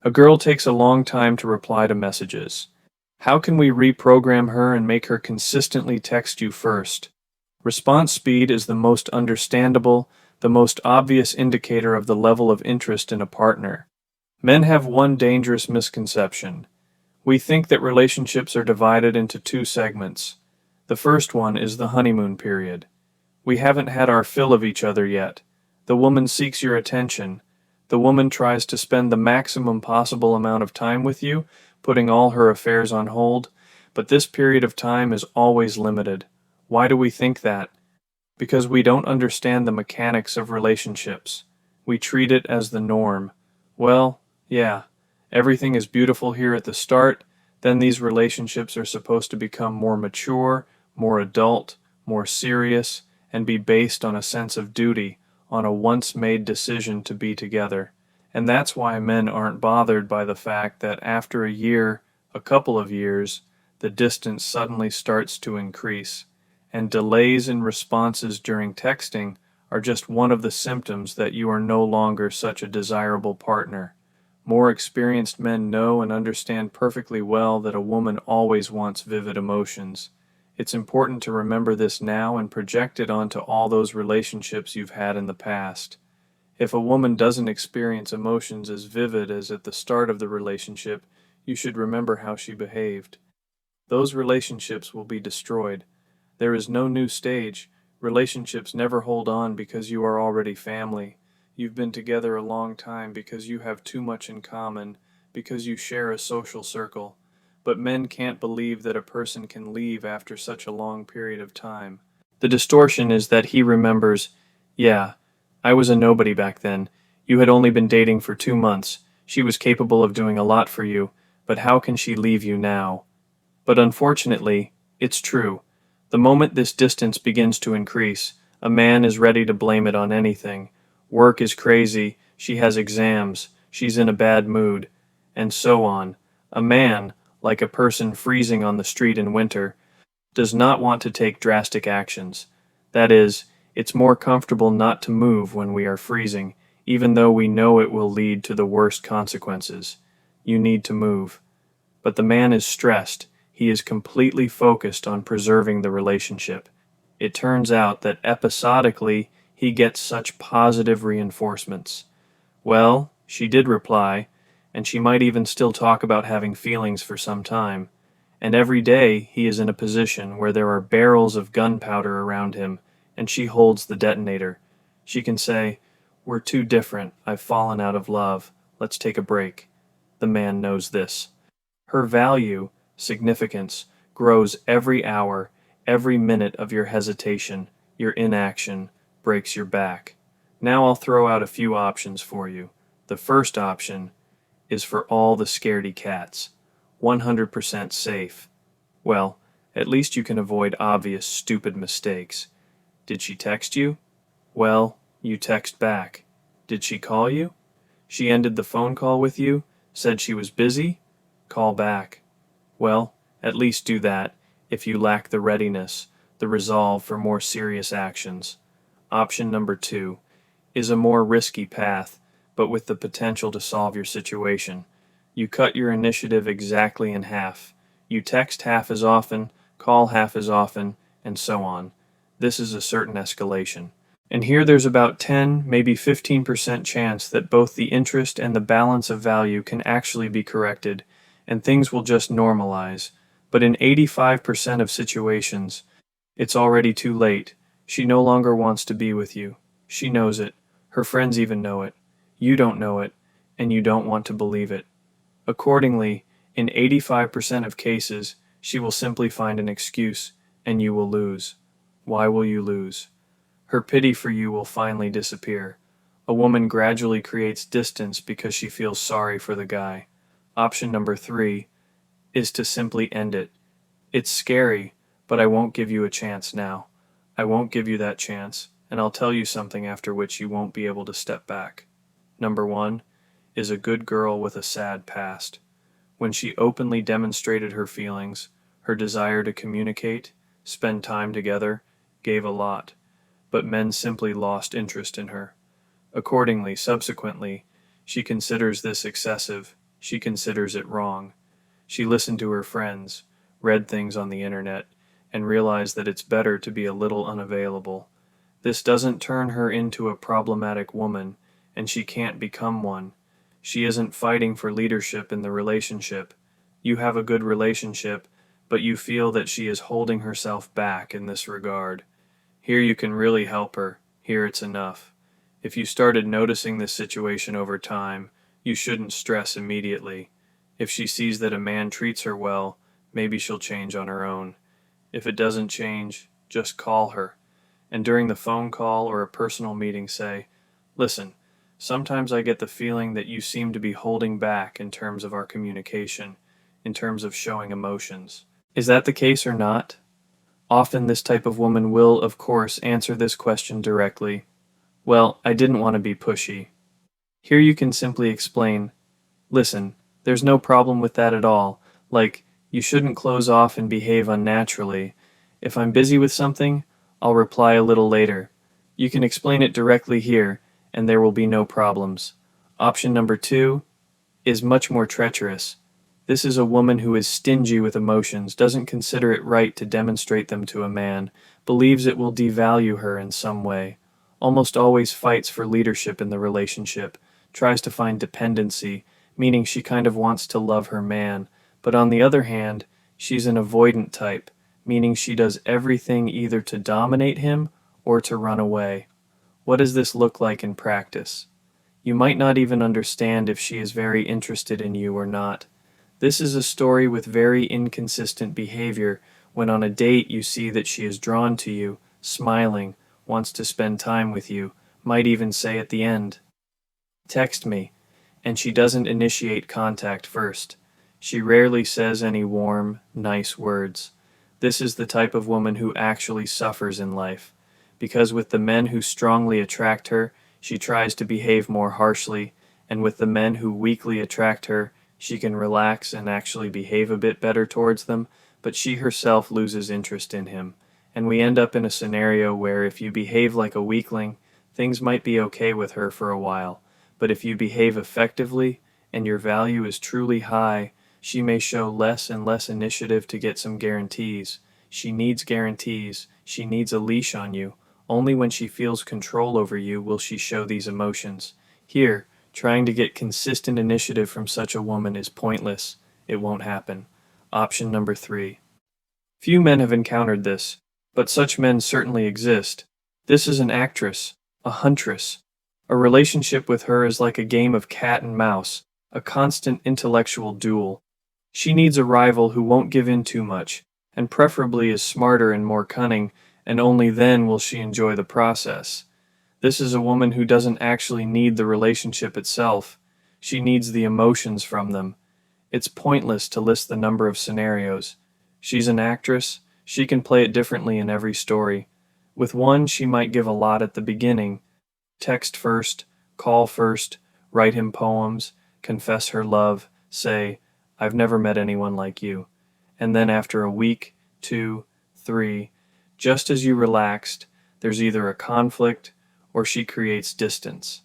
A girl takes a long time to reply to messages. How can we reprogram her and make her consistently text you first? Response speed is the most understandable, the most obvious indicator of the level of interest in a partner. Men have one dangerous misconception. We think that relationships are divided into two segments. The first one is the honeymoon period. We haven't had our fill of each other yet. The woman seeks your attention. The woman tries to spend the maximum possible amount of time with you, putting all her affairs on hold, but this period of time is always limited. Why do we think that? Because we don't understand the mechanics of relationships. We treat it as the norm. Well, yeah, everything is beautiful here at the start, then these relationships are supposed to become more mature, more adult, more serious, and be based on a sense of duty, on a once-made decision to be together. And that's why men aren't bothered by the fact that after a year, a couple of years, the distance suddenly starts to increase. And delays in responses during texting are just one of the symptoms that you are no longer such a desirable partner. More experienced men know and understand perfectly well that a woman always wants vivid emotions. It's important to remember this now and project it onto all those relationships you've had in the past. If a woman doesn't experience emotions as vivid as at the start of the relationship, you should remember how she behaved. Those relationships will be destroyed. There is no new stage. Relationships never hold on because you are already family. You've been together a long time because you have too much in common, because you share a social circle. But men can't believe that a person can leave after such a long period of time. The distortion is that he remembers, yeah, I was a nobody back then. You had only been dating for 2 months. She was capable of doing a lot for you, but how can she leave you now? But unfortunately, it's true. The moment this distance begins to increase, a man is ready to blame it on anything. Work is crazy, she has exams, she's in a bad mood, and so on. A man, like a person freezing on the street in winter, does not want to take drastic actions. That is, it's more comfortable not to move when we are freezing, even though we know it will lead to the worst consequences. You need to move. But the man is stressed. He is completely focused on preserving the relationship. It turns out that episodically he gets such positive reinforcements. Well, she did reply, and she might even still talk about having feelings for some time. And every day he is in a position where there are barrels of gunpowder around him, and she holds the detonator. She can say, "We're too different. I've fallen out of love. Let's take a break." The man knows this. Her value, significance, grows every hour, every minute of your hesitation, your inaction, breaks your back. Now I'll throw out a few options for you. The first option is for all the scaredy cats. 100% safe. Well, at least you can avoid obvious stupid mistakes. Did she text you? Well, you text back. Did she call you? She ended the phone call with you, said she was busy? Call back. Well, at least do that, if you lack the readiness, the resolve for more serious actions. Option number 2 is a more risky path, but with the potential to solve your situation. You cut your initiative exactly in half. You text half as often, call half as often, and so on. This is a certain escalation. And here there's about 10, maybe 15% chance that both the interest and the balance of value can actually be corrected, and things will just normalize. But in 85% of situations, it's already too late. She no longer wants to be with you. She knows it. Her friends even know it. You don't know it, and you don't want to believe it. Accordingly, in 85% of cases, she will simply find an excuse, and you will lose. Why will you lose? Her pity for you will finally disappear. A woman gradually creates distance because she feels sorry for the guy. Option number 3 is to simply end it. It's scary, but I won't give you a chance now. I won't give you that chance, and I'll tell you something after which you won't be able to step back. Number 1 is a good girl with a sad past. When she openly demonstrated her feelings, her desire to communicate, spend time together, gave a lot, but men simply lost interest in her. Accordingly, subsequently, she considers this excessive, she considers it wrong. She listened to her friends, read things on the internet, and realized that it's better to be a little unavailable. This doesn't turn her into a problematic woman, and she can't become one. She isn't fighting for leadership in the relationship. You have a good relationship, but you feel that she is holding herself back in this regard. Here you can really help her. Here it's enough. If you started noticing this situation over time, you shouldn't stress immediately. If she sees that a man treats her well, maybe she'll change on her own. If it doesn't change, just call her. And during the phone call or a personal meeting say, "Listen, sometimes I get the feeling that you seem to be holding back in terms of our communication, in terms of showing emotions. Is that the case or not?" Often this type of woman will, of course, answer this question directly. "Well, I didn't want to be pushy." Here you can simply explain, "Listen, there's no problem with that at all. Like, you shouldn't close off and behave unnaturally. If I'm busy with something, I'll reply a little later." You can explain it directly here, and there will be no problems. Option number 2 is much more treacherous. This is a woman who is stingy with emotions, doesn't consider it right to demonstrate them to a man, believes it will devalue her in some way, almost always fights for leadership in the relationship, tries to find dependency, meaning she kind of wants to love her man, but on the other hand, she's an avoidant type, meaning she does everything either to dominate him or to run away. What does this look like in practice? You might not even understand if she is very interested in you or not. This is a story with very inconsistent behavior when on a date you see that she is drawn to you, smiling, wants to spend time with you, might even say at the end, "Text me," and she doesn't initiate contact first. She rarely says any warm, nice words. This is the type of woman who actually suffers in life, because with the men who strongly attract her, she tries to behave more harshly, and with the men who weakly attract her, she can relax and actually behave a bit better towards them, but she herself loses interest in him. And we end up in a scenario where if you behave like a weakling, things might be okay with her for a while, but if you behave effectively and your value is truly high, she may show less and less initiative to get some guarantees. She needs guarantees. She needs a leash on you. Only when she feels control over you will she show these emotions. Here, trying to get consistent initiative from such a woman is pointless. It won't happen. Option number 3. Few men have encountered this, but such men certainly exist. This is an actress, a huntress. A relationship with her is like a game of cat and mouse, a constant intellectual duel. She needs a rival who won't give in too much, and preferably is smarter and more cunning, and only then will she enjoy the process. This is a woman who doesn't actually need the relationship itself. She needs the emotions from them. It's pointless to list the number of scenarios. She's an actress. She can play it differently in every story. With one, she might give a lot at the beginning. Text first, call first, write him poems, confess her love, say, "I've never met anyone like you." And then after a week, 2, 3, just as you relaxed, there's either a conflict or she creates distance.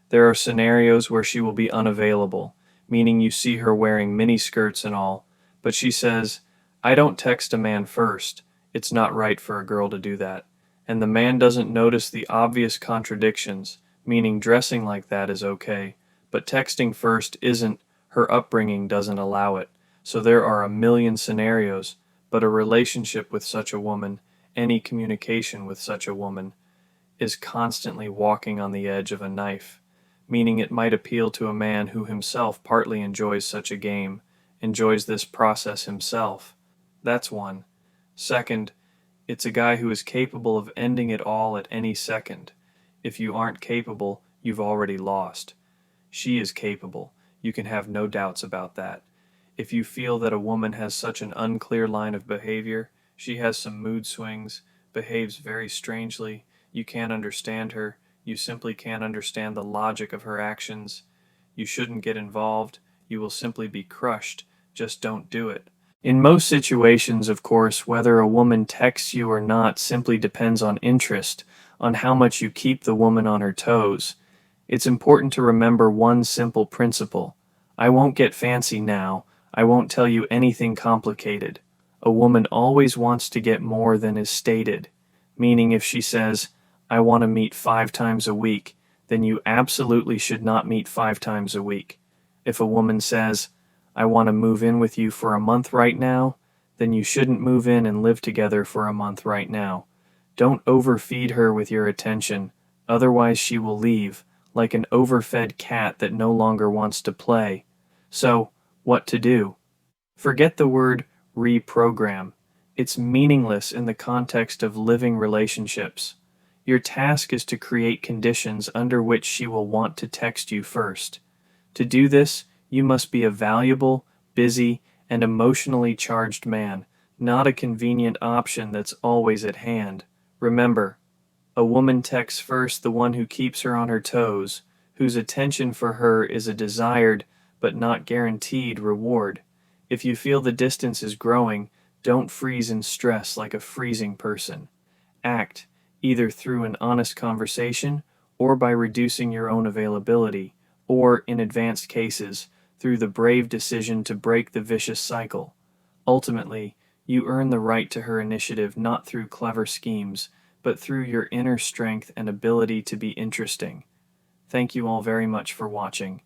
There are scenarios where she will be unavailable, meaning you see her wearing mini skirts and all, but she says, "I don't text a man first. It's not right for a girl to do that." And the man doesn't notice the obvious contradictions, meaning dressing like that is okay, but texting first isn't, her upbringing doesn't allow it. So there are a million scenarios, but a relationship with such a woman, any communication with such a woman, is constantly walking on the edge of a knife, meaning it might appeal to a man who himself partly enjoys such a game, enjoys this process himself. That's one. Second, it's a guy who is capable of ending it all at any second. If you aren't capable, you've already lost. She is capable. You can have no doubts about that. If you feel that a woman has such an unclear line of behavior, she has some mood swings, behaves very strangely, you can't understand her, you simply can't understand the logic of her actions, you shouldn't get involved, you will simply be crushed, just don't do it. In most situations, of course, whether a woman texts you or not simply depends on interest, on how much you keep the woman on her toes. It's important to remember one simple principle. I won't get fancy now. I won't tell you anything complicated. A woman always wants to get more than is stated, meaning if she says, I want to meet 5 times a week, then you absolutely should not meet 5 times a week. If a woman says, I want to move in with you for a month right now, then you shouldn't move in and live together for a month right now. Don't overfeed her with your attention, otherwise she will leave, like an overfed cat that no longer wants to play. So, what to do? Forget the word reprogram. It's meaningless in the context of living relationships. Your task is to create conditions under which she will want to text you first. To do this, you must be a valuable, busy, and emotionally charged man, not a convenient option that's always at hand. Remember, a woman texts first the one who keeps her on her toes, whose attention for her is a desired but not guaranteed reward. If you feel the distance is growing, don't freeze in stress like a freezing person. Act, either through an honest conversation or by reducing your own availability, or, in advanced cases, through the brave decision to break the vicious cycle. Ultimately, you earn the right to her initiative not through clever schemes, but through your inner strength and ability to be interesting. Thank you all very much for watching.